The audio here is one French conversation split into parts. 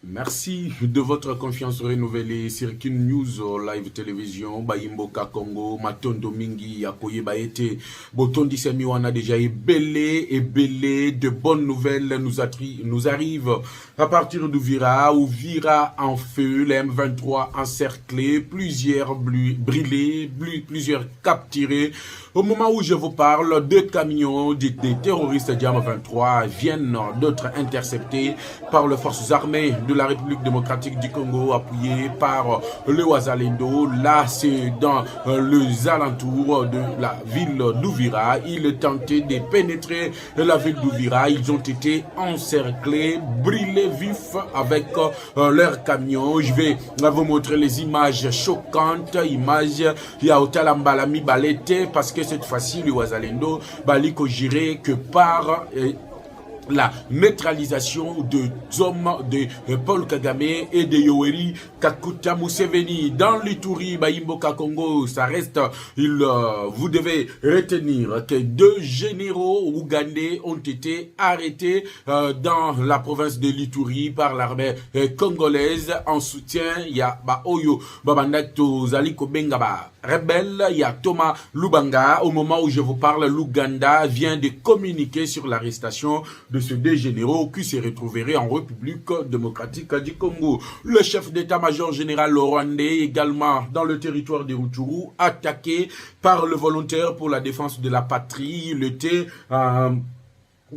Merci de votre confiance renouvelée. Circuit News Live Télévision, Bayimboka Congo, Matondo Mingi, Yakoye Baete, Botondi Semiwan a déjà belé de bonnes nouvelles nous arrivent à partir d'Ouvira, Ouvira en feu, les M23 encerclés, plusieurs brûlés, plusieurs capturés. Au moment où je vous parle, deux camions des terroristes Diam 23 viennent d'être interceptés par les forces armées de la République démocratique du Congo, appuyées par le Wazalendo. Là, c'est dans les alentours de la ville d'Ouvira. Ils tentaient de pénétrer la ville d'Ouvira. Ils ont été encerclés, brûlés vifs avec leurs camions. Je vais vous montrer les images choquantes. Images, il y a Otalambalami Balete, parce que cette fois-ci, le Wazalendo, Baliko Jiré, que par la neutralisation de hommes de Paul Kagame et de Yoweri Kaguta Museveni dans l'Ituri, Bayimboka Congo. Ça reste, vous devez retenir que deux généraux ougandais ont été arrêtés dans la province de l'Ituri par l'armée congolaise en soutien. Il y a Oyo Babandato Zaliko Bengaba rebelle, il y a Thomas Lubanga. Au moment où je vous parle, l'Ouganda vient de communiquer sur l'arrestation de ces deux généraux qui se retrouveraient en République démocratique du Congo. Le chef d'état-major général rwandais, également dans le territoire de Rutshuru, attaqué par le volontaire pour la défense de la patrie. Il était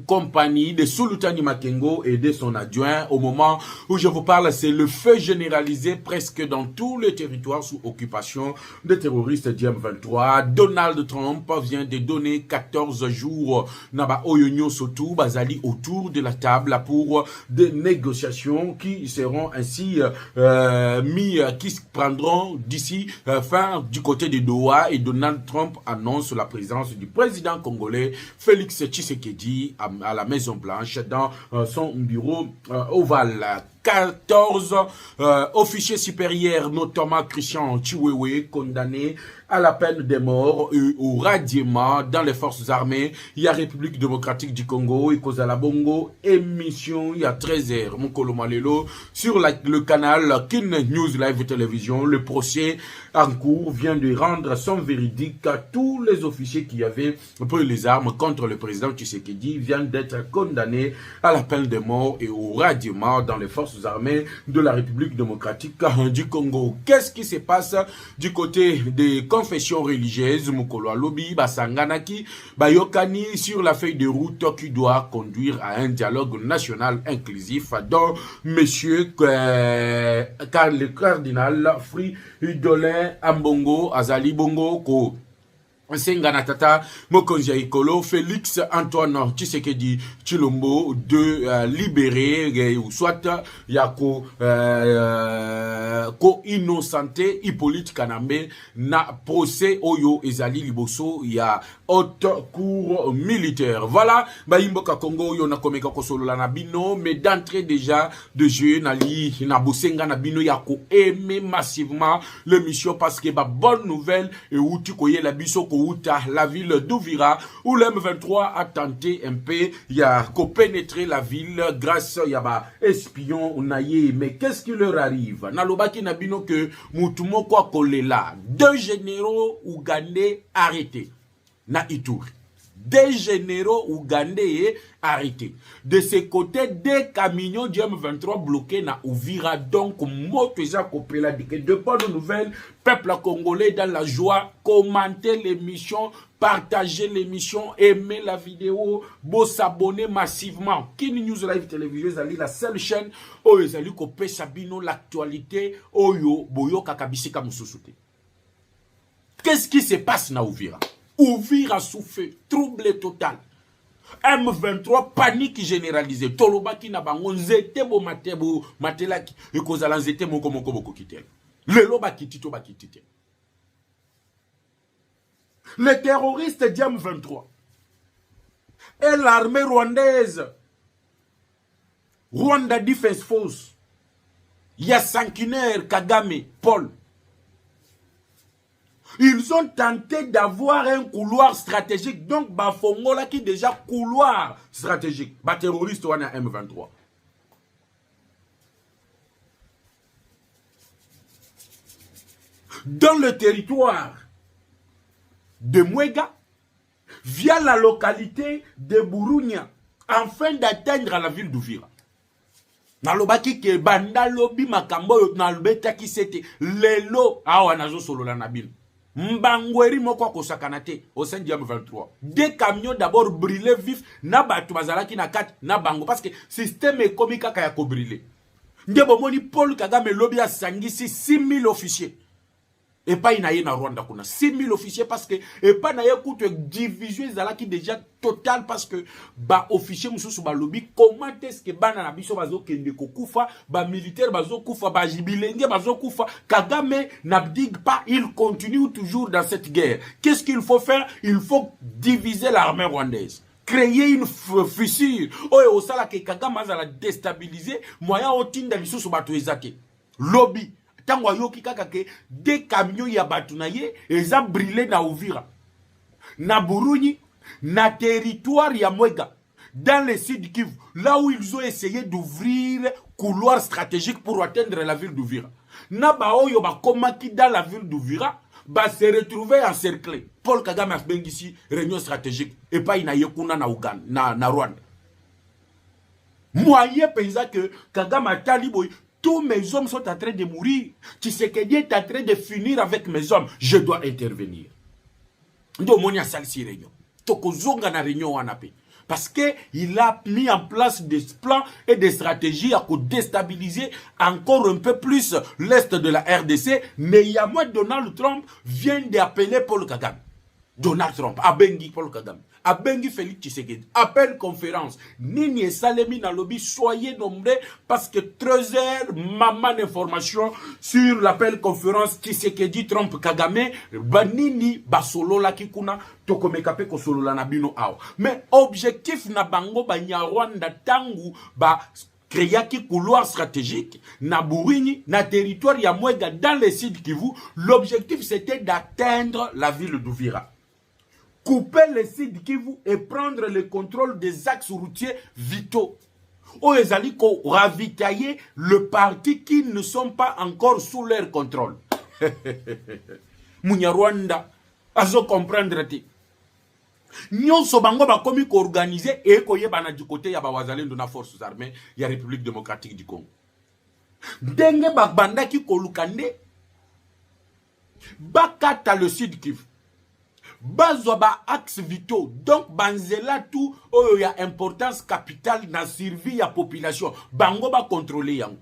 compagnie de Sultani Makengo et de son adjoint. Au moment où je vous parle, c'est le feu généralisé presque dans tous les territoires sous occupation des terroristes d'IM23. Donald Trump vient de donner 14 jours Naba Oyonyo Sotou Bazali autour de la table pour des négociations qui seront ainsi qui se prendront d'ici fin du côté de Doha, et Donald Trump annonce la présence du président congolais Félix Tshisekedi à la Maison Blanche dans son bureau ovale. 14 officiers supérieurs, notamment Christian Chiwewe, condamnés à la peine de mort et au radiement dans les forces armées. Il y a République démocratique du Congo, Ikozala Bongo, émission, il y a 13h, Mokolo Malelo, sur le canal Kin News Live Télévision. Le procès en cours vient de rendre son véridique à tous les officiers qui avaient pris les armes contre le président Tshisekedi, viennent d'être condamnés à la peine de mort et au radiement dans les forces armées de la République démocratique du Congo. Qu'est-ce qui se passe du côté des confessions religieuses? Mukolo Alobi, Basanganaki, Bayokani sur la feuille de route qui doit conduire à un dialogue national inclusif dont monsieur le cardinal Fridolin Ambongo Azali Bongo ko Sengana Tata Mokonja Ikolo, Félix Antoine Tshisekedi Chilombo de libérer ou soit yako ko innocenté Hippolyte Kanambe na procès Oyo Ezali Liboso ya haute cour militaire. Voilà, Bayimboka Congo yo na komeka kosolo la nabino, mais d'entrée déjà de jeu nali na bosenga nabino yako aimer massivement l'émission parce que ba bonne nouvelle et outi koye la biso ko la ville d'Ouvira, où l'M23 a tenté un peu, il y a qu'au pénétrer la ville grâce il y a espion naïe. Mais qu'est-ce qui leur arrive? Nalobaki nabino que Moutumo kwa kolela, deux généraux ougandais arrêtés na Ituri. Des généraux ougandais arrêtés. De ce côté, des camions du M23 bloqués na Ouvira. Donc, Moteza Kopela dit que de bonnes nouvelles, peuple congolais dans la joie, commentez l'émission, partagez l'émission, aimez la vidéo, beau s'abonner massivement. Kin News Live Télévision, c'est la seule chaîne où ils allaient copier Sabino l'actualité, Oyo, Boyo, Kakabisika Moussousouté. Qu'est-ce qui se passe na Ouvira? Ouvira sous feu, trouble total. M23, panique généralisée. Tolobaki na bango, nzete bo matebo, matelaki, et kozala nzete moko moko boko kitel. Lelo bakitito bakitite. Les terroristes d'IAM 23 et l'armée rwandaise, Rwanda Defense Force, il y a Sankuner, Kagame, Paul. Ils ont tenté d'avoir un couloir stratégique. Donc, Bafongola qui déjà couloir stratégique. Ba terroriste wana M23. dans le territoire de Mwega, via la localité de Burunya, afin d'atteindre la ville d'Uvira. Nalobaki ke banda lobi makambo yo nalobeta ki sete lelo awa nazo solo la nabino. Mbangweri moko kosakana te au sein du M23. Des camions d'abord brûlés vifs na batu bazalaki na kat na bango parce que système économique kaya ko brûler. Ndebo moni Paul Kagame lobi a sangisi 6000 officiers. Et pas inaye na Rwanda kuna 6000 officiers parce que et pas na écoute division zalaki déjà total parce que ba officier mususu ba lobi comment est-ce que bana na biso bazo kende ko kufa ba militaire bazo kufa ba jibilenge bazo kufa Kagame n'abdique pas, il continue toujours dans cette guerre. Qu'est-ce qu'il faut faire? Il faut diviser l'armée rwandaise, créer une fissure oyo osala ke Kagame azala déstabiliser moyen otinda lisusu bato ezate lobby. Tango ayoki kaka ke des camions ya batu na ye eza brûlé na Uvira, na Burundi, na territoire ya Mwega, dans le sud Kivu, là où ils ont essayé d'ouvrir couloir stratégique pour atteindre la ville d'Uvira. Na ba oyo ba komaki dans la ville d'Uvira, ba se retrouver encerclé. Paul Kagame a bengisi réunion stratégique et pas ina yekuna na Uganda, na Rwanda. Moyen pensa que Kagame a taliboy. Tous mes hommes sont en train de mourir. Tshisekedi est en train de finir avec mes hommes. Je dois intervenir. Parce qu'il a mis en place des plans et des stratégies à déstabiliser encore un peu plus l'est de la RDC. Mais Yamoué Donald Trump vient d'appeler Paul Kagame. Donald Trump, Abengi Paul Kagame, Abengi Félix Tshisekedi, appel conférence. Nini et Salemi na lobby, soyez nombreux parce que 13 heures, maman d'information sur l'appel conférence Tshisekedi Trump Kagame, Banini basolo la kikuna, tokomekape ko solo la nabino awa. Mais objectif na bango ba Nyarwanda tangu ba créaki couloir stratégique na Burundi, na territoire ya Mwega dans le sud Kivu. L'objectif c'était d'atteindre la ville d'Uvira, couper le sud Kivu et prendre le contrôle des axes routiers vitaux. Ou les alliés ravitailler le parti qui ne sont pas encore sous leur contrôle. Munyarwanda, azo comprendre te. Nyonso bango ba komi ko organiser et ko yeba na du côté ya ba wazalendo na forces armées ya République démocratique du Congo. Denge ba banda ki ko lukande bakata le sud Kivu. Bazwa ba axe vitaux, donc banzela tout oyo ya importance capitale na survie ya population bango ba contrôler yango.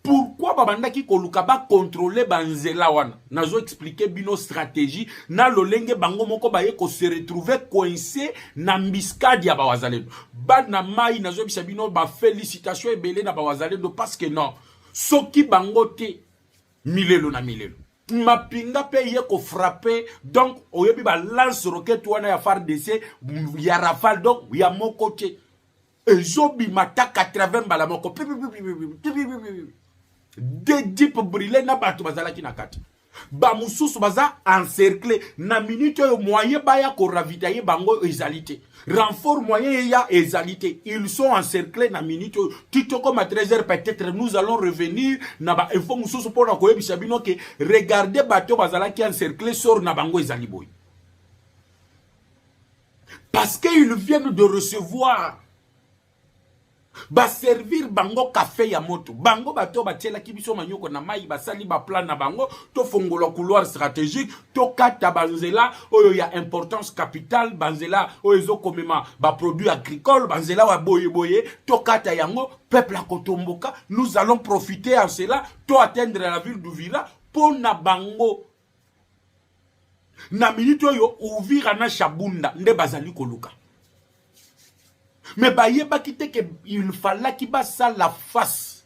Pourquoi babanda ki koluka ba contrôler banzela wana? Nazo expliquer bino stratégie na lolenge bango moko ba ye ko se retrouver coincé na mbiscade ya ba wazalendo. Ba na mai nazo bisa bino ba félicitations ebele na ba wazalendo parce que non, soki bango te milelo na milelo. Mapinga pe ye ko frapper, donc oyebi ba lance roquette wana ya FARDC ya rafale, donc ya mon côté ezobi mata 80 bala moko de dip brûlé na batu bazalaki na kati ba mususu baza encerclé na minute yo moyen ba ya ko ravitailler bango ezalité renfort moyen ya ezalité, ils sont encerclés na minute titoko ma 13h peut-être nous allons revenir na ba info mususu pona ko yebisa bino ke regardez bato bazalaki encerclé sort na bango ezali boy parce qu'ils viennent de recevoir ba servir bango café ya moto bango bato batiela kibiso manyoko na mai basali ba plan na bango to fongola couloir stratégique to kata banzela oyo ya importance capitale banzela oyo komema ba produits agricoles banzela wa boye boye to kata yango peuple a kotomboka. Nous allons profiter en cela to atteindre la ville d'Uvira pour na bango na minute oyo Uvira na Shabunda nde bazali koluka. Mais il fallait qu'il basse la face.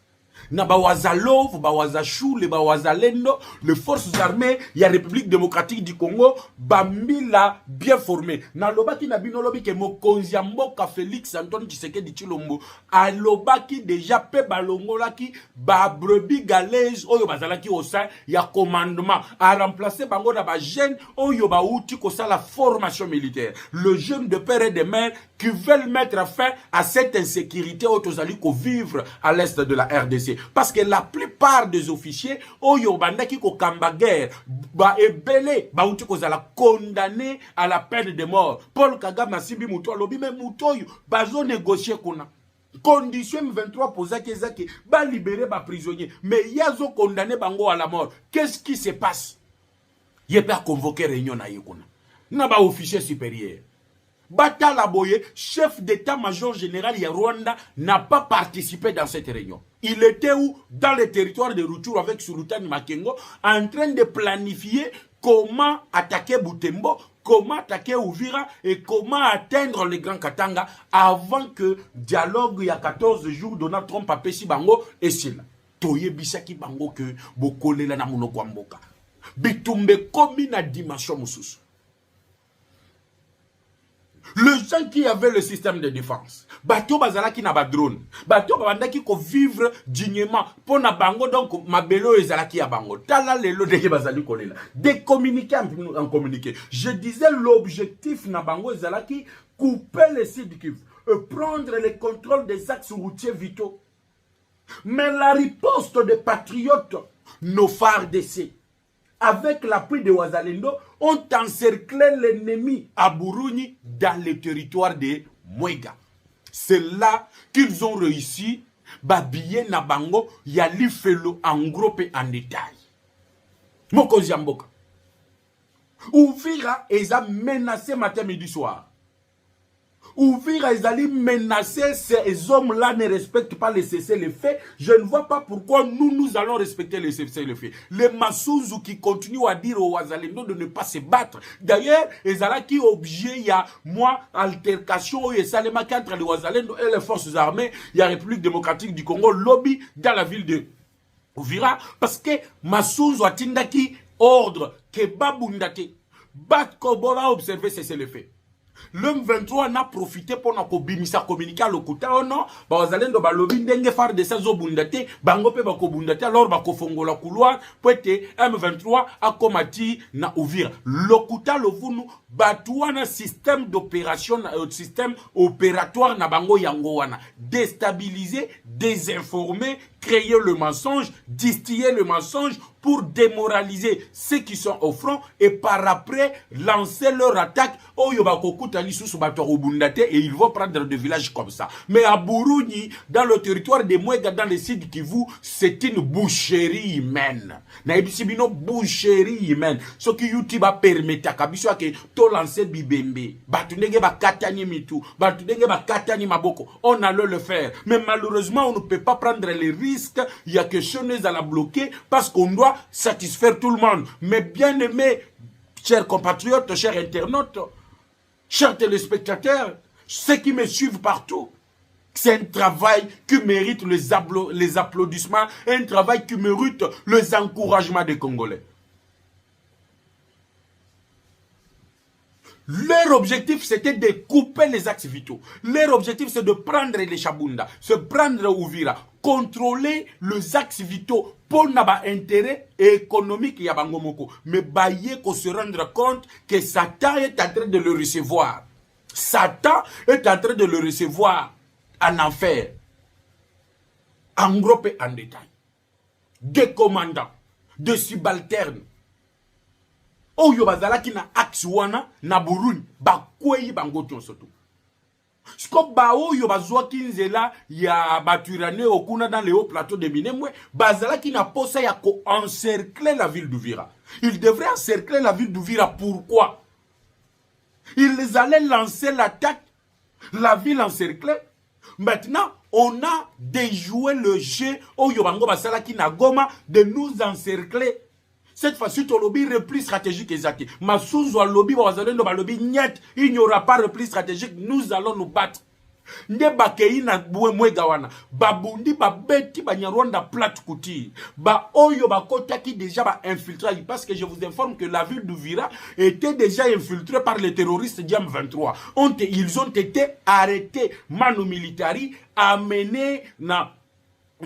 Na bawazalov, bawazachou, les bawazalendo, les forces armées, il y a République démocratique du Congo, bambila bien formé. Na lobaki na bino lobi ke mokonzi mboka Félix Antoine Tshisekedi Tshilombo, a lobaki déjà pe balongo laki ba brebis galaises oyo bazalaki au sein ya commandement a remplacer bango na ba jeune oyo ba outi ko sa la formation militaire. Le jeune de père et de mère qui veulent mettre fin à cette insécurité autozali ko vivre à l'est de la RDC. officiers. Parce que la plupart des officiers, oyo bandaki ko kamba guerre, ba ebele, ba uti ko zala condamné à la peine de mort. Paul Kagame Simbi Muto lobi mais Mutoyo, bazo négocier kuna. Condition M23 posaki ezaki, ba libérer ba prisonnier, mais yazo condamné bango à la mort. Qu'est-ce qui se passe? Yé pas convoquer réunion na yekuna. Na ba officier supérieur. Bata Laboye, chef d'état-major général de Rwanda, n'a pas participé dans cette réunion. Il était où? Dans le territoire de Rutshuru avec Sultani Makengo, en train de planifier comment attaquer Butembo, comment attaquer Uvira et comment atteindre le Grand Katanga avant que dialogue il y a 14 jours Donald Trump a pesi bango et c'est là. Toye bisaki bango que bokole la na monoko mboka. Bitumbe komi na dimension mususu. Le gens qui avaient le système de défense, bateau bazala qui n'a pas drone, bateau babanda qui ko vivre dignement, pour na bango donc mabelo ezala qui a bango. Tala lelo de bazali kolela. De communiquer en communiquer. Je disais l'objectif na bango ezala qui couper les sites qui prendre le contrôle des axes routiers vitaux. Mais la riposte des patriotes, nos phares d'essai, avec l'appui de Wazalendo, ont encerclé l'ennemi à Burundi dans le territoire de Mwega. C'est là qu'ils ont réussi babiller Nabango Yali Felo en groupe et en détail. Moko Jamboka. Ouvira et a menacé matin midi soir. Ouvrir Ezali menacer ces hommes-là ne respectent pas les cessez-le-feu. Je ne vois pas pourquoi nous allons respecter les cessez-le-feu. Les Massouzou qui continuent à dire aux Wazalendo de ne pas se battre. D'ailleurs, Ezala qui objet, il y a moi, altercation et Salema entre les Wazalendo et les forces armées, il y a République démocratique du Congo, lobby dans la ville de Ouvira, parce que Massouzou a tindaki ordre que Babundate, Bat Kobora observer cessez-le-feu. L'homme 23 n'a profité pour nous communiquer à l'Okuta. Oh non, vous allez dans le lobby d'engue faire de ces obundate, bangope bako bundate, alors bako fongo la couloir, poete M23 a combattu na ouvrir. L'Okuta lovunu batouana système d'opération, système opératoire na bango yango wana. Déstabiliser, désinformer, créer le mensonge, distiller le mensonge pour démoraliser ceux qui sont au front et par après lancer leur attaque et ils vont prendre des villages comme ça. Mais à Burundi, dans le territoire de Mwega, dans le sud Kivu, c'est une boucherie humaine. Naibisibino boucherie humaine. Ce qui YouTube a permis à Kabiswa que to lancer bibembe. Batundenge ba katani mitu. Batundenge ba katani maboko. On allait le faire. Mais malheureusement, on ne peut pas prendre les risques. Il y a quelque chose à la bloquer parce qu'on doit satisfaire tout le monde. Mais bien aimé, chers compatriotes, chers internautes, chers téléspectateurs, ceux qui me suivent partout, c'est un travail qui mérite les applaudissements, un travail qui mérite les encouragements des Congolais. Leur objectif, c'était de couper les axes vitaux. Leur objectif, c'est de prendre les Chabunda, se prendre Ouvira, contrôler les axes vitaux pour n'avoir intérêt économique y a bangomoko. Mais bailler qu'on se rendre compte que Satan est en train de le recevoir. Satan est en train de le recevoir en enfer. En groupe et en détail. Des commandants, des subalternes. Oyo bazalaki na axe wana na Burundi bakweyi bangoto soto. Sko ba oyo bazwaki nzela ya baturane okuna dans les hauts plateaux de Minembwe bazalaki na posa ya ko encercler la ville d'Uvira. Ils devraient encercler la ville d'Uvira. Pourquoi? Ils allaient lancer l'attaque, la ville encerclée. Maintenant, on a déjoué le jeu oyo bango basalaki na Goma de nous encercler. Cette fois-ci, ton lobby repli stratégique exact. Massouzou a lobby, il n'y aura pas repli stratégique, nous allons nous battre. Ndebakei na Mwega wana babundi babeti banyarwanda plate kuti ba oyo bakotaki déjà ba infiltré parce que je vous informe que la ville d'Uvira était déjà infiltrée par les terroristes Diam 23. Ils ont été arrêtés manu militari amenés na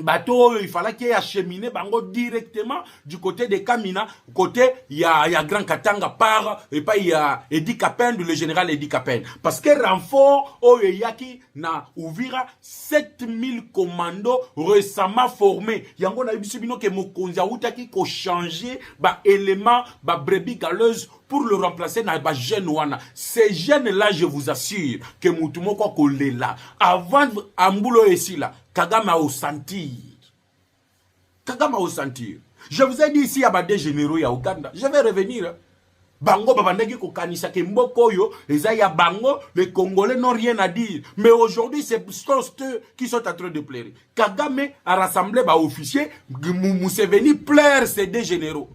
bateau, il fallait qu'il y ait acheminé bango directement du côté de Kamina, côté il y a Grand Katanga par et pas il y a Edi Kapen, le général Edi Kapen. Parce que renfort Oyeyaki na ouvira 7000 commandos récemment formés. Yango na bisibino ke mokonzi autaki ko changer ba élément ba brebis galeuse pour le remplacer na ba jeune wana. Ces jeunes là, je vous assure que mutumoko ko lela avant ambulo ici là. Kagame a au sentir. Kagame a au sentir. Je vous ai dit ici, il y a des généraux à Ouganda. Je vais revenir. Bango babandaki ko kanisa ke mboko yo, ya bango, les Congolais n'ont rien à dire. Mais aujourd'hui, c'est eux qui sont en train de pleurer. Kagame a rassemblé les officiers, Museveni pleure ces deux généraux.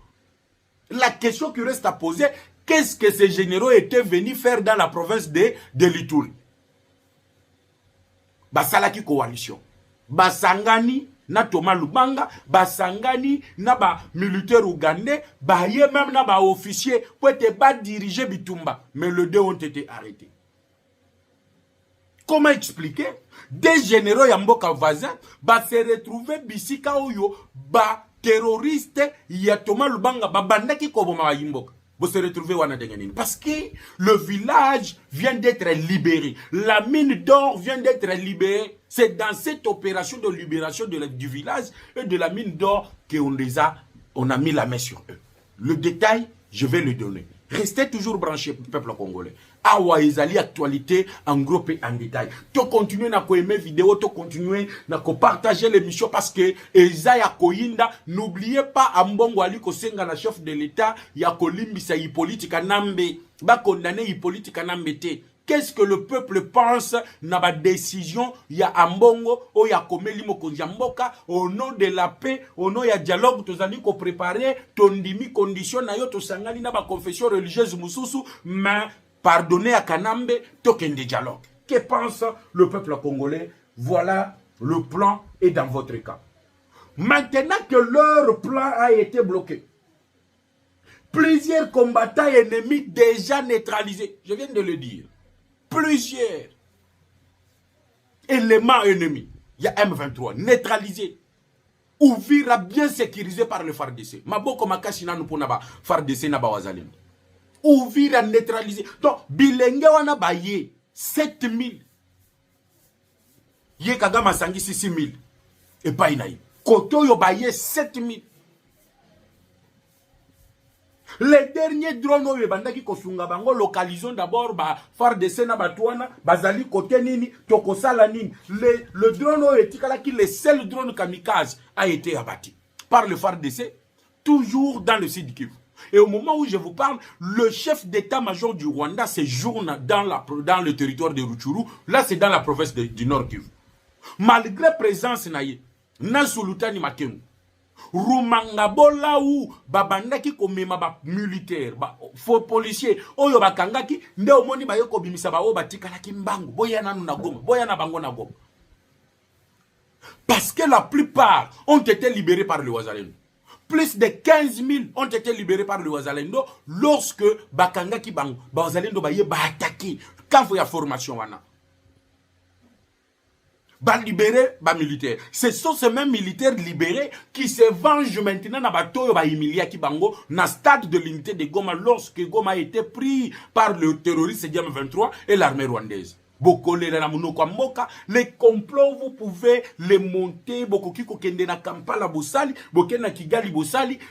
La question qui reste à poser, qu'est-ce que ces généraux étaient venus faire dans la province de l'Ituri? Basalaki coalition. Basangani na Thomas Lubanga, basangani na ba militaire ougandais, baye même na ba officier pour être pas diriger Bitumba, mais les deux ont été arrêtés. Comment expliquer? Des généraux yamboka voisins ba se retrouver bisika oyo ba terroriste ya Thomas Lubanga ba bandaki koboma ba yimboka. Vous se retrouvez parce que le village vient d'être libéré. La mine d'or vient d'être libérée. C'est dans cette opération de libération du village et de la mine d'or qu'on a mis la main sur eux. Le détail, je vais le donner. Restez toujours branchés, peuple congolais. Awa ezali actualité en groupe et en détail. Tu continues à aimer vidéo, tu continues à partager l'émission parce que Ezaya Koyinda, n'oubliez pas Ambongo Ali Kosenga, la chef de l'État, ya Kolimbisa Hippolyte Kanambe, ba condamné Hippolyte Kanambe te. Qu'est-ce que le peuple pense na ba décision ya Ambongo o ya Komeli Mokonzi Mboka au nom de la paix, au nom ya dialogue tozali ko préparer tondimi condition na yo to sangani na ba confession religieuse mususu mais pardonnez à Kanambe token de dialogue. Que pense le peuple congolais? Voilà, le plan est dans votre camp. Maintenant que leur plan a été bloqué, plusieurs combattants ennemis déjà neutralisés, je viens de le dire, plusieurs éléments ennemis, il y a M23 neutralisé, Ouvira bien sécurisé par le FARDC. Maboko makashina nous pour naba FARDC naba wazalendo. Ouvira neutralisé. Donc bilenge wana baye 7000. Ye Kagama sangi 6000. Et pas inaï. Koto yo baye 7000. Les derniers drones oyo bandaki kosunga bango localisons d'abord ba FARDC na batwana bazali côté nini tokosala nini. Le drone oyo etikala ki le seul drone kamikaze a été abattu par le FARDC toujours dans le sud Kivu. Et au moment où je vous parle, le chef d'état-major du Rwanda séjourne dans le territoire de Rutshuru. Là, c'est dans la province du Nord Kivu. Malgré présence naïe, Nasulutani Makenu, Rumangabola ou babandaki komema ba militaire, ba faux policier, oyo bakangaki, nde omoni ba yoko bimisa ba o batikala kimbangu, boyana na goma, boyana bango na goma. Parce que la plupart ont été libérés par le Wazalendo. Plus de 15 000 ont été libérés par le Wazalendo lorsque bakangaki bango, ba Wazalendo ba ye ba attaqué quand il y a formation wana. Ba libérer ba militaire. Ce sont ces mêmes militaires libérés qui se vengent maintenant na bato ba Emilia ki bango na stade de l'unité de Goma lorsque Goma a été pris par le terroriste M23 et l'armée rwandaise. Les complots, vous pouvez les monter,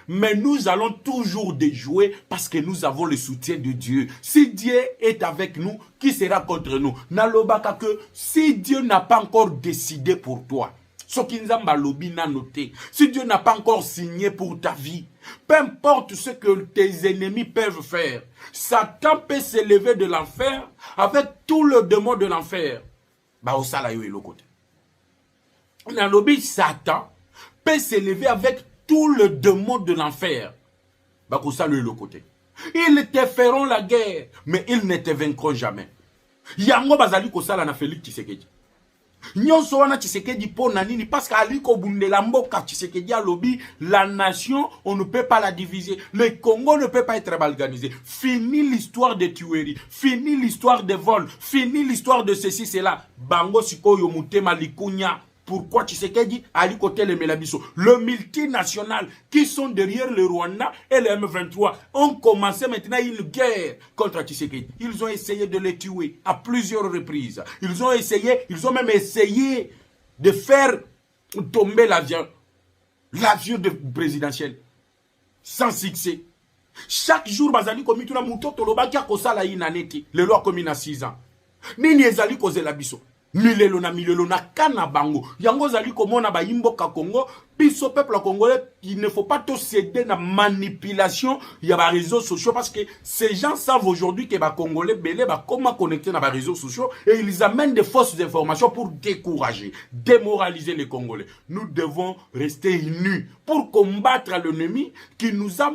mais nous allons toujours déjouer parce que nous avons le soutien de Dieu. Si Dieu est avec nous, qui sera contre nous? Nalobaka que si Dieu n'a pas encore décidé pour toi, si Dieu n'a pas encore signé pour ta vie, peu importe ce que tes ennemis peuvent faire, Satan peut s'élever de l'enfer avec tout le démon de l'enfer. Satan peut s'élever avec tout le démon de l'enfer. Ils te feront la guerre, mais ils ne te vaincront jamais. Yango bazali kosala na Félix Tshisekedi. Nyonso wana Tshisekedi po na nini parce qu'aliko bundela mboka Tshisekedi alobi la nation on ne peut pas la diviser, le Congo ne peut pas être balganisé. Fini l'histoire de tuerie, fini l'histoire de vol, fini l'histoire de ceci cela. Bango sikoyo mutema likunya pourquoi Tshisekedi Ali côté les Melabiso. Le multinational qui sont derrière le Rwanda et le M23 ont commencé maintenant une guerre contre Tshisekedi. Ils ont essayé de les tuer à plusieurs reprises. Ils ont même essayé de faire tomber l'avion de présidentiel sans succès. Chaque jour, bazali komi tuna mutoto lobaki akosala inaneti. Le loi komi na 6 ans. Nini ezali kozela biso. Milelo na kana bango. Yango zali komona ba imboka Congo. Biso peuple congolais, il ne faut pas tout céder na manipulation. Il y a ba réseaux sociaux parce que ces gens savent aujourd'hui que ba congolais belé ba comment connecter na ba réseaux sociaux et ils amènent des fausses informations pour décourager, démoraliser les Congolais. Nous devons rester unis pour combattre l'ennemi qui nous a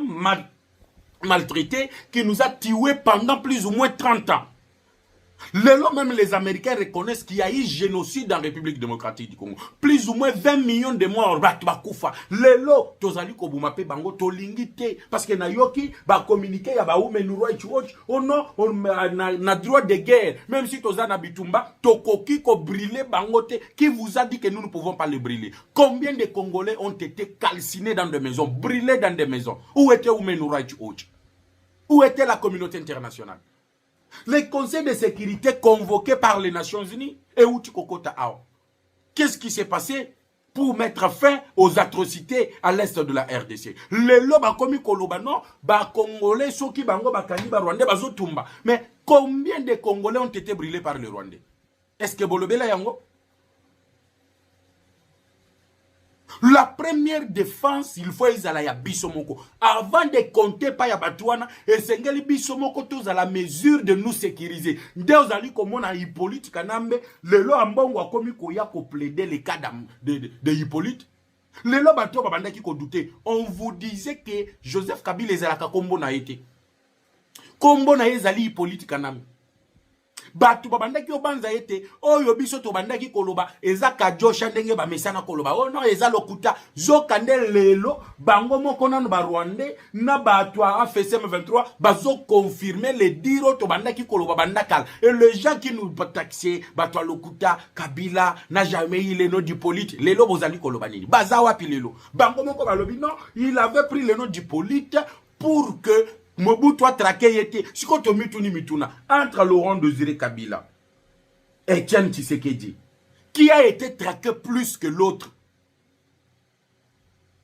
maltraité, qui nous a tués pendant plus ou moins 30 ans. Même les Américains reconnaissent qu'il y a eu génocide en République démocratique du Congo. Plus ou moins 20 millions de morts. Lelo, tozali kobumape bango tolingite. Parce que na yoki, ba communiqué, ya ba Human Rights Watch, oh non, on a droit de guerre. Même si tozana bitumba, tokoki ko brûler bangote. Qui vous a dit que nous ne pouvons pas les brûler? Combien de Congolais ont été calcinés dans des maisons, brûlés dans des maisons? Où était Human Rights Watch? Où était la communauté internationale? Les conseils de sécurité convoqués par les Nations Unies et Outi Kokota Ao. Qu'est-ce qui s'est passé pour mettre fin aux atrocités à l'est de la RDC? Les lobes commis Kolobano, ba Congolais, Soki Bango, Bakani, Rwandais, Bazotumba. Mais combien de Congolais ont été brûlés par les Rwandais? Est-ce que Bolobela Yango? La première défense, il faut y bisomoko. Avant de compter pas ya batouana, et sengeli bisomoko tous à la mesure de nous sécuriser. Dès aux comme on a Hippolyte Kanambe, le lo ambongo a commis koya ko plaider les cas de Hippolyte. Le lo bateau babanda qui ko douter. On vous disait que Joseph Kabila ezalaka kombo na été. Kombo na ezali Hippolyte Kanambe. Batu babandaki obanza ete oyo biso to bandaki koloba eza kajosha ndenge ba mesana koloba oh non eza lokuta zokande lelo bango moko nanu ba Rwandais na batu a FSM 23 bazo confirmer les diro to bandaki koloba bandakal et les gens qui nous taxer batu lokuta Kabila n'a jamais eu le nom du Hippolyte lelo bozali koloba nini baza wapi lelo bango moko balobi non il avait pris le nom du Hippolyte pour que Mobutu a traqué yete. Sikoto mituni mituna. Entre Laurent Désiré Kabila et Etienne Tshisekedi. Qui a été traqué plus que l'autre?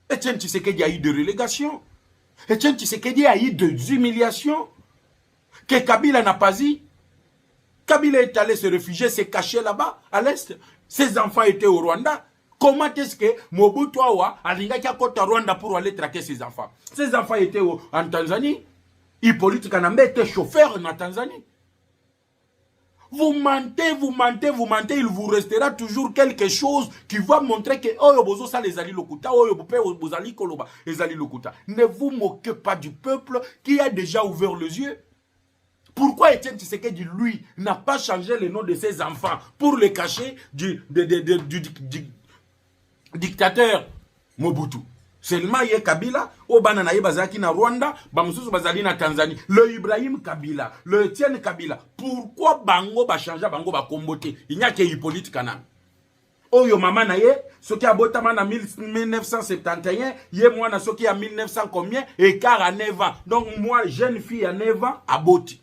Etienne Tshisekedi a eu de relégation. Etienne Tshisekedi a eu des humiliations. Que Kabila n'a pas eu. Kabila est allé se réfugier, s'est caché là-bas, à l'est. Ses enfants étaient au Rwanda. Comment est-ce que Mobutu a allé à Rwanda pour aller traquer ses enfants? Ses enfants étaient en Tanzanie. Hippolyte Kanambe était chauffeur en Tanzanie. Vous mentez, vous mentez, vous mentez. Il vous restera toujours quelque chose qui va montrer que oh bozo ça les ali lokuta, oh bozali koloba les ali lokuta. Ne vous moquez pas du peuple qui a déjà ouvert les yeux. Pourquoi Etienne Tshisekedi lui n'a pas changé le nom de ses enfants pour le cacher du dictateur Mobutu? Seulement yé Kabila, au banana yé bazaki na Rwanda, bamususu bazali na Tanzanie. Le Ibrahim Kabila, le Etienne Kabila. Pourquoi bango ba changer bango ba kombote? Il n'y a que Hippolyte Kanambe. Oyo mama na ye, soki abotama na 1971, yé moi na soki à 1900 combien, écart à 9 ans. Donc moi, jeune fille à 9 ans, aboti.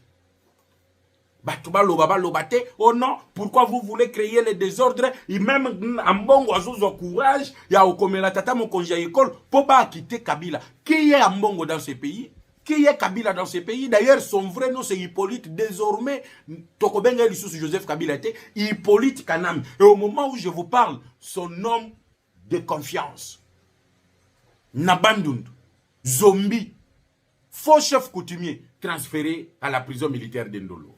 Batuba loba lobate, oh non, pourquoi vous voulez créer les désordres? Et même en bon oiseau courage, il y a au comme la tata mon congé à école, pour pas quitter Kabila. Qui est en bongo dans ce pays? Qui est Kabila dans ce pays? D'ailleurs, son vrai nom c'est Hippolyte. Désormais, Tokobenga Lissous Joseph Kabila était Hippolyte Kanambe. Et au moment où je vous parle, son homme de confiance, Nabandund, zombie, faux chef coutumier, transféré à la prison militaire d'Endolo.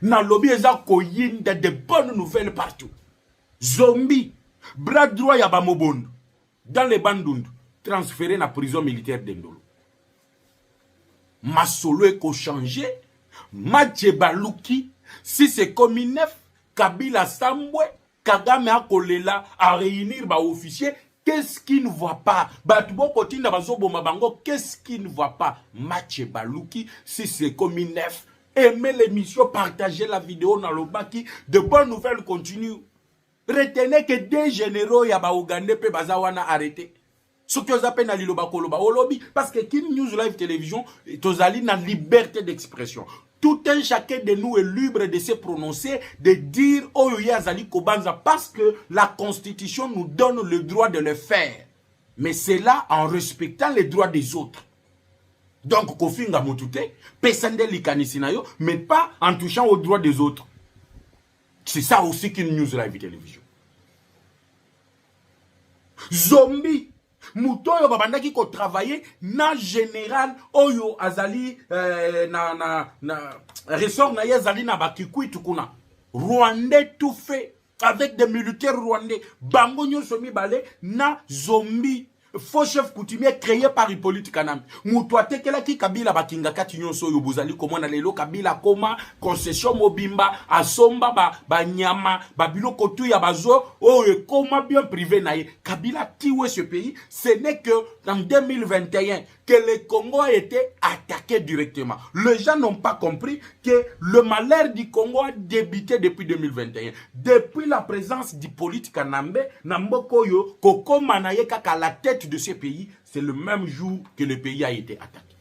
Dans le lobby, il y a de bonnes nouvelles partout. Zombie, bras droit ya Bamobond, dans les bandundes, transféré dans la prison militaire d'Endolo. Masolo est changé, Baluki, si c'est comme neuf, Kabila Sambwe, Kagame a Kolela à réunir les officiers. Qu'est-ce qui ne voit pas? Qu'est-ce qui ne voit pas? Baluki, si c'est comme neuf. Aimez l'émission, partagez la vidéo dans le baki. De bonnes nouvelles continuent. Retenez que des généraux ya ba Ougandais pe bazawana arrêté. Ce que vous appelez na liloba koloba olobi parce que Kin News Live Télévision tozali na liberté d'expression. Tout un chacun de nous est libre de se prononcer, de dire oyo yazali kobanza parce que la Constitution nous donne le droit de le faire. Mais c'est là en respectant les droits des autres. Donc kofinga motute, pesande likanisi na yo, mais pas en touchant aux droits des autres. C'est ça aussi Kin News Live Télévision. Zombie. Mouton yo babandaki ko travailler na général oyo azali na ressort na yazali na bakikui tukuna Rwandais tout fait avec des militaires rwandais bango nyonso mibale na zombie faux chef coutumier créé par Hippolyte Kanambe. Mutu atekelaki Kabila bakinga kati nyonso yo bozali komona lelo Kabila koma concession mobimba asomba ba nyama ba biloko tu ya bazo oyo koma bien privé na ye. Kabila tiwe ce pays, ce n'est que en 2021 que le Congo a été attaqué directement. Les gens n'ont pas compris que le malheur du Congo a débuté depuis 2021. Depuis la présence d'Hippolyte Kanambe, Namboko yo kokoma na ye kaka la tête de ce pays, c'est le même jour que le pays a été attaqué.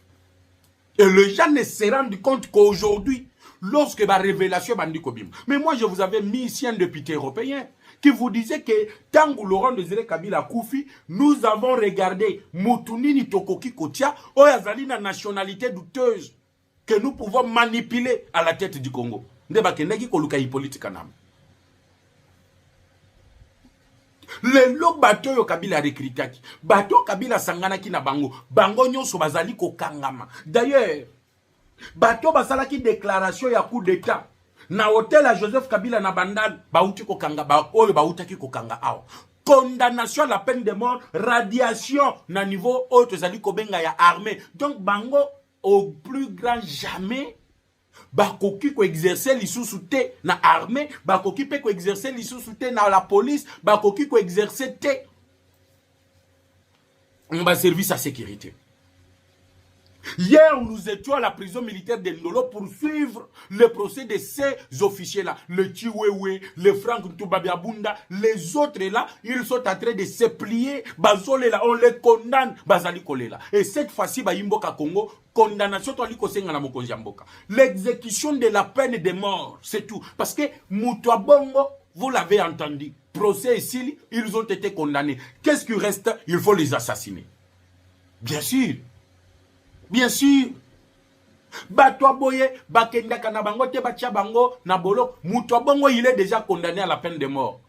Et les gens ne se rendent compte qu'aujourd'hui, lorsque la révélation bandi kobim. Mais moi, je vous avais mis ici un député européen qui vous disait que tant que Laurent Désiré Kabila Koufi, nous avons regardé Moutounini Tokoki Kotia, Oyazali na nationalité douteuse, que nous pouvons manipuler à la tête du Congo. Ndebakeneki koluka Hippolyte Kanambe. Le lo bateau yo Kabila recritaki. Bateau Kabila sanganaki na bango. Bango nyonso bazali ko kangama. D'ailleurs, bateau basalaki déclaration ya coup d'état. Na hôtel à Joseph Kabila na bandal bauti ko kanga ba oyo bautaki ko kanga awa. Condamnation à la peine de mort, radiation na niveau haut zali ko benga ya armée. Donc bango au plus grand jamais bakoki ko exercer lisusu te na armée, bakoki pe ko exercer lisusu te na la police, bakoki ko exercer te on va service à sécurité. Hier, nous étions à la prison militaire de Ndolo pour suivre le procès de ces officiers-là. Le Chiwewe, le Franck Ntoubabiabunda, les autres là, ils sont en train de se plier. Bazole là, on les condamne. Bazali Kolela. Et cette fois-ci, Imboka Congo, condamnation l'exécution de la peine de mort, c'est tout. Parce que Moutouabongo, vous l'avez entendu, procès ici, ils ont été condamnés. Qu'est-ce qui reste? Il faut les assassiner. Bien sûr. Bien sûr. Batwa boye, bakenda kanabango te batia bango na bolo. Moutouabongo, il est déjà condamné à la peine de mort.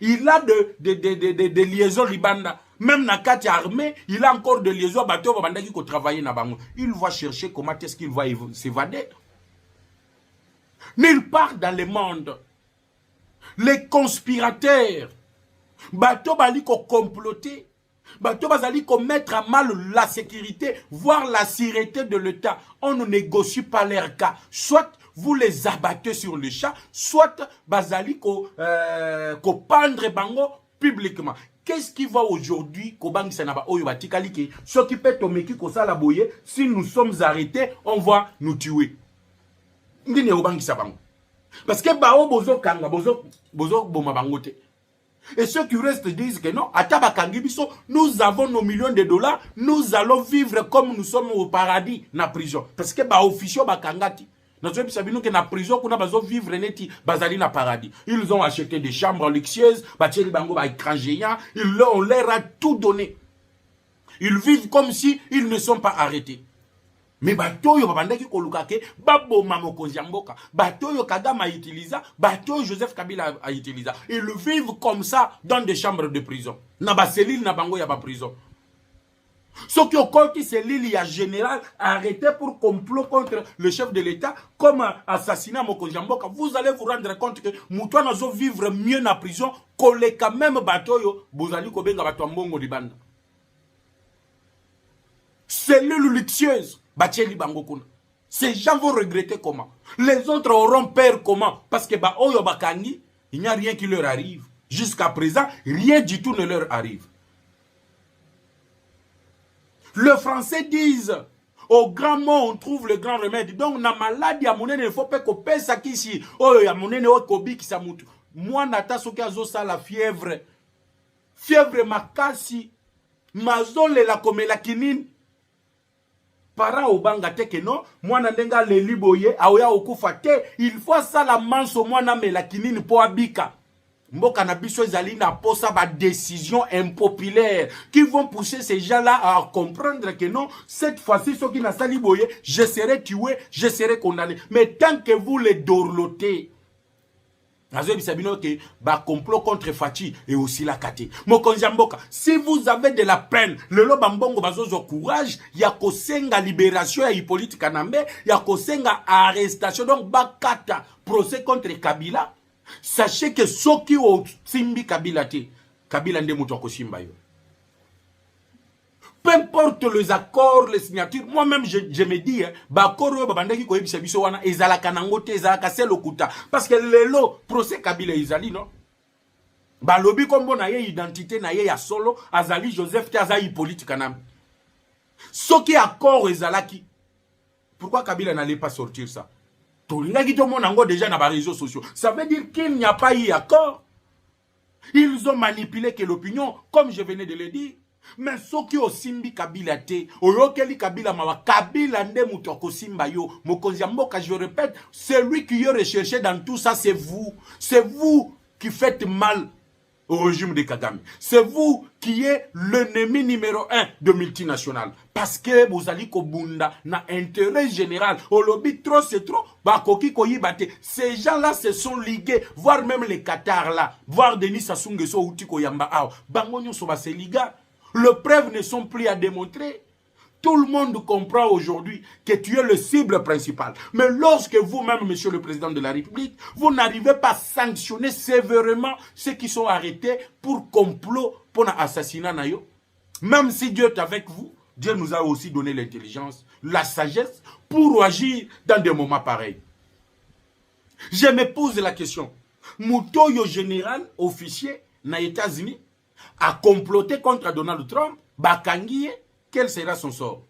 Il a de liaisons libanda. Même na kati armée, il a encore de liaisons bateau babandaki ko travailler na bango. Il va chercher comment est-ce qu'il va s'évader. Nulle part dans le monde. Les conspirateurs, bateau bali ko comploter. Bateau bazali ko mettre à mal la sécurité, voire la sûreté de l'État. On ne négocie pas leur cas. Soit vous les abattez sur le champ, soit bazali ko pendre bango publiquement. Qu'est-ce qui va aujourd'hui Kobangi Sanaba Oyobatikali ce qui peut tomeki ko sala boye, si nous sommes arrêtés, on va nous tuer. Ndine Obangi Sabango. Parce que bao bozo kanga bozo boma bangote. Et ceux qui restent disent que non, nous avons nos millions de dollars, nous allons vivre comme nous sommes au paradis, na prison. Parce que ba officiaux ba kangati. Notre sabino que na prison qu'on a besoin de vivre neti bazali na paradis. Ils ont acheté des chambres luxueuses, bâti bango ba écran géant, on leur a tout donné. Ils vivent comme si ils ne sont pas arrêtés. Mais bateau yo babandaki kolukake babo mamokonzi mboka bateau yo Kagame a utilisé bateau Joseph Kabila a utilisé ils vivent comme ça dans des chambres de prison na ba cellule na bango ya ba prison ce qui au côté cellule ya général arrêté pour complot contre le chef de l'État comme assassinat mokonzi mboka vous allez vous rendre compte que muto nazo vivre mieux na prison koleka même bateau yo bozali ko benga bato mbongo libanda cellule luxueuse. Ces gens vont regretter comment? Les autres auront peur comment? Parce que il n'y a rien qui leur arrive. Jusqu'à présent, rien du tout ne leur arrive. Les Français disent, au grand mot, on trouve le grand remède. Donc, na maladie, il ne faut pas qu'on pèse ça ici. Oh, il y a mon o kobi qui s'amoute. moi nata soki azosa la fièvre fièvre makasi mazolela komela kinini para obanga te ke non mwana ndenga leli boye aoya okufa te il faut sala manso mwana mela kinini po abika mboka na biso ezali na posa ba décision impopulaire qui vont pousser ces gens-là à comprendre que non cette fois-ci ceux qui na sali boye je serai tué je serai condamné mais tant que vous les dorlotez complot contre Fachi et aussi la Kate. Mokonjamboka, si vous avez de la peine, le lobambongo bazozo courage, ya kosenga libération ya Hippolyte Kanambe, ya kosenga arrestation, donc bakata, procès contre Kabila. Sachez que ceux qui ont simbi Kabila te, Kabila nde muto kosimba yo. Peu importe les accords, les signatures, moi-même je me dis, bakoro babandaki ko yebisa biso wana ezala kanango te ezala kasel okuta parce que lelo procès Kabila ezali non. Ba lobi kombo na ye identité na ye ya solo azali Joseph te azali Hippolyte Kanambe. Soki accord ezalaki. Pourquoi Kabila n'allait pas sortir ça? Tout le monde déjà dans les réseaux sociaux. Ça veut dire qu'il n'y a pas eu accord. Ils ont manipulé que l'opinion, comme je venais de le dire. Mais ceux qui ont simbi Kabila te, oyokeli Kabila mawa, Kabila nde mutoko simba yo, mokonziamboka, je répète, celui qui est recherché dans tout ça, c'est vous. C'est vous qui faites mal au régime de Kagame. C'est vous qui êtes l'ennemi numéro 1 de multinationales. Parce que vous allez kobunda na intérêt général. Au lobby trop c'est trop. Bakoki koyi bate. Ces gens-là se sont ligués. Voire même les Qatar là. Voire Denis Sassou Nguesso ou Tiko Yamba Ao. Bangonyo soba se liga. Les preuves ne sont plus à démontrer. Tout le monde comprend aujourd'hui que tu es le cible principal. Mais lorsque vous-même, monsieur le président de la République, vous n'arrivez pas à sanctionner sévèrement ceux qui sont arrêtés pour complot, pour assassinat, même si Dieu est avec vous, Dieu nous a aussi donné l'intelligence, la sagesse pour agir dans des moments pareils. Je me pose la question. Moutoyo général, officier, aux États-Unis, a comploté contre Donald Trump, Bakangiye, quel sera son sort?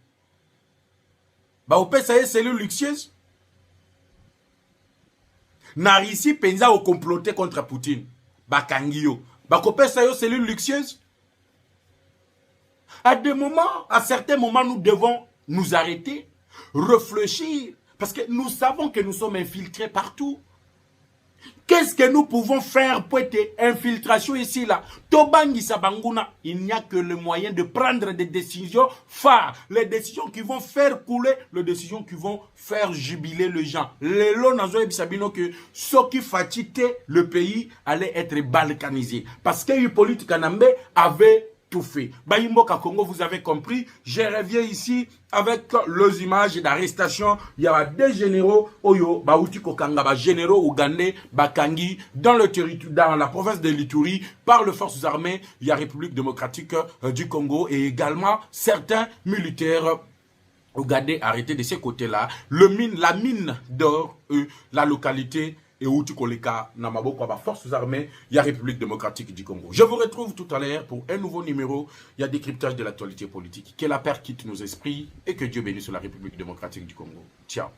Ba opesa ye cellule luxueuse. Na Russie penza au comploter contre Poutine. Bakangiyo. Ba opesa yo cellule luxueuse. À certains moments, nous devons nous arrêter, réfléchir, parce que nous savons que nous sommes infiltrés partout. Qu'est-ce que nous pouvons faire pour être infiltration ici là? Tobangi Sabanguna, il n'y a que le moyen de prendre des décisions phares, les décisions qui vont faire couler, les décisions qui vont faire jubiler les gens. Les lots nazo ebisabino que ce qui fatiguait le pays allait être balkanisé parce que Hippolyte Kanambe avait tout fait. Bayimboka Congo, vous avez compris. Je reviens ici avec les images d'arrestation. Il y a des généraux, Oyo, Baouti Kokanga, généraux ougandais, Bakangi, dans le territoire, dans la province de l'Ituri, par les forces armées, il y a République démocratique du Congo et également certains militaires ougandais arrêtés de ces côtés-là. La mine d'or, la localité et où tu koleka namaboko ba forces armées, il y a République démocratique du Congo. Je vous retrouve tout à l'heure pour un nouveau numéro. Il y a décryptage de l'actualité politique. Que la paix quitte nos esprits et que Dieu bénisse la République démocratique du Congo. Ciao.